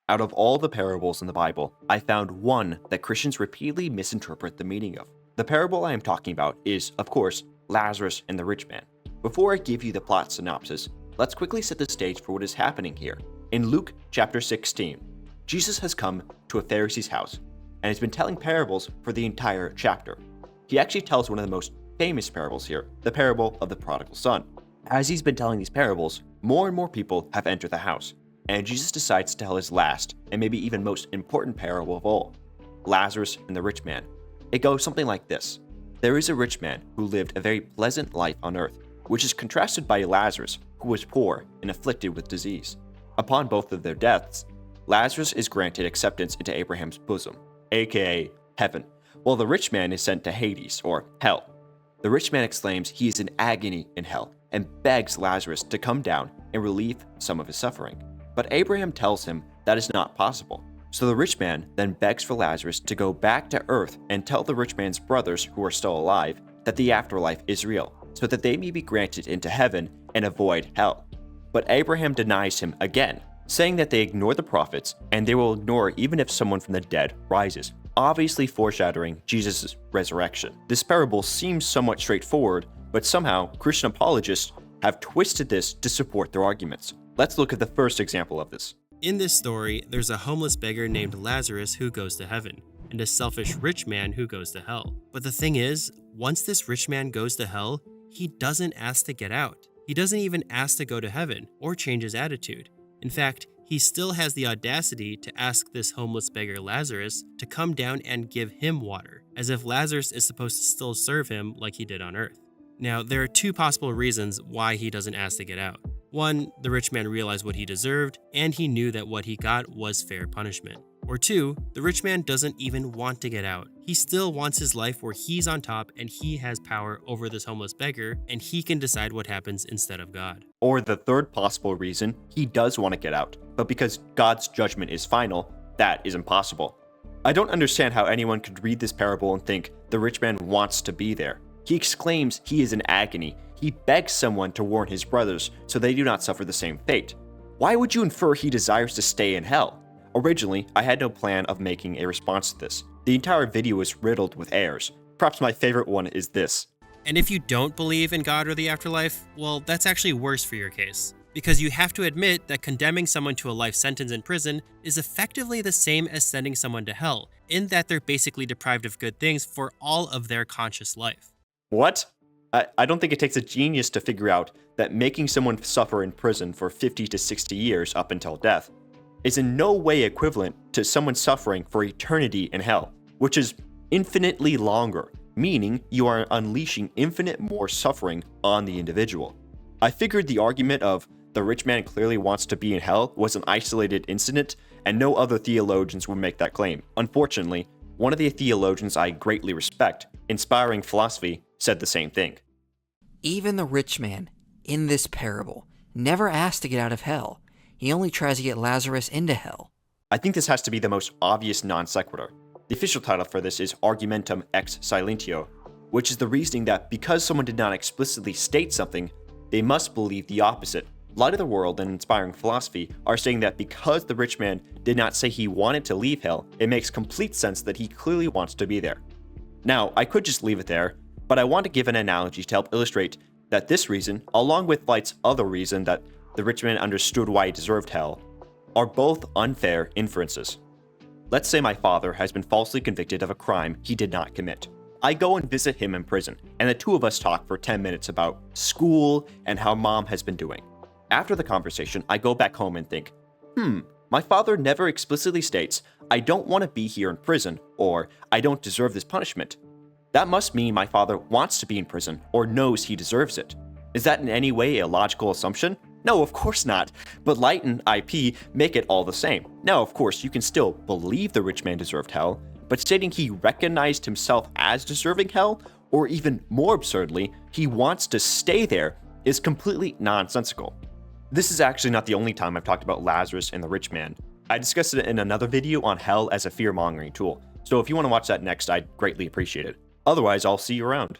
Out of all the parables in the Bible, I found one that Christians repeatedly misinterpret the meaning of. The parable I am talking about is, of course, Lazarus and the rich man. Before I give you the plot synopsis, let's quickly set the stage for what is happening here. In Luke chapter 16, Jesus has come to a Pharisee's house and has been telling parables for the entire chapter. He actually tells one of the most famous parables here, the parable of the prodigal son. As he's been telling these parables, more and more people have entered the house, and Jesus decides to tell his last and maybe even most important parable of all, Lazarus and the rich man. It goes something like this. There is a rich man who lived a very pleasant life on earth, which is contrasted by Lazarus, who was poor and afflicted with disease. Upon both of their deaths, Lazarus is granted acceptance into Abraham's bosom, aka heaven, while the rich man is sent to Hades, or hell. The rich man exclaims he is in agony in hell and begs Lazarus to come down and relieve some of his suffering. But Abraham tells him that is not possible. So the rich man then begs for Lazarus to go back to earth and tell the rich man's brothers who are still alive that the afterlife is real, so that they may be granted into heaven and avoid hell. But Abraham denies him again, saying that they ignore the prophets and they will ignore even if someone from the dead rises, obviously foreshadowing Jesus' resurrection. This parable seems somewhat straightforward, but somehow Christian apologists have twisted this to support their arguments. Let's look at the first example of this. In this story, there's a homeless beggar named Lazarus who goes to heaven, and a selfish rich man who goes to hell. But the thing is, once this rich man goes to hell, he doesn't ask to get out. He doesn't even ask to go to heaven or change his attitude. In fact, he still has the audacity to ask this homeless beggar Lazarus to come down and give him water, as if Lazarus is supposed to still serve him like he did on earth. Now, there are two possible reasons why he doesn't ask to get out. One, the rich man realized what he deserved, and he knew that what he got was fair punishment. Or two, the rich man doesn't even want to get out. He still wants his life where he's on top and he has power over this homeless beggar, and he can decide what happens instead of God. Or the third possible reason, he does want to get out, but because God's judgment is final, that is impossible. I don't understand how anyone could read this parable and think the rich man wants to be there. He exclaims he is in agony. He begs someone to warn his brothers so they do not suffer the same fate. Why would you infer he desires to stay in hell? Originally, I had no plan of making a response to this. The entire video is riddled with errors. Perhaps my favorite one is this. And if you don't believe in God or the afterlife, well, that's actually worse for your case. Because you have to admit that condemning someone to a life sentence in prison is effectively the same as sending someone to hell, in that they're basically deprived of good things for all of their conscious life. What? I don't think it takes a genius to figure out that making someone suffer in prison for 50 to 60 years up until death is in no way equivalent to someone suffering for eternity in hell, which is infinitely longer, meaning you are unleashing infinite more suffering on the individual. I figured the argument of the rich man clearly wants to be in hell was an isolated incident, and no other theologians would make that claim. Unfortunately, one of the theologians I greatly respect, inspiring philosophy, said the same thing. Even the rich man, in this parable, never asked to get out of hell. He only tries to get Lazarus into hell. I think this has to be the most obvious non sequitur. The official title for this is Argumentum ex silentio, which is the reasoning that because someone did not explicitly state something, they must believe the opposite. Light of the World and Inspiring Philosophy are saying that because the rich man did not say he wanted to leave hell, it makes complete sense that he clearly wants to be there. Now, I could just leave it there, but I want to give an analogy to help illustrate that this reason, along with Light's other reason that the rich man understood why he deserved hell, are both unfair inferences. Let's say my father has been falsely convicted of a crime he did not commit. I go and visit him in prison, and the two of us talk for 10 minutes about school and how mom has been doing. After the conversation, I go back home and think, my father never explicitly states, I don't want to be here in prison, or I don't deserve this punishment. That must mean my father wants to be in prison or knows he deserves it. Is that in any way a logical assumption? No, of course not. But Light and IP make it all the same. Now, of course, you can still believe the rich man deserved hell, but stating he recognized himself as deserving hell, or even more absurdly, he wants to stay there, is completely nonsensical. This is actually not the only time I've talked about Lazarus and the rich man. I discussed it in another video on hell as a fear-mongering tool, so if you want to watch that next, I'd greatly appreciate it. Otherwise, I'll see you around.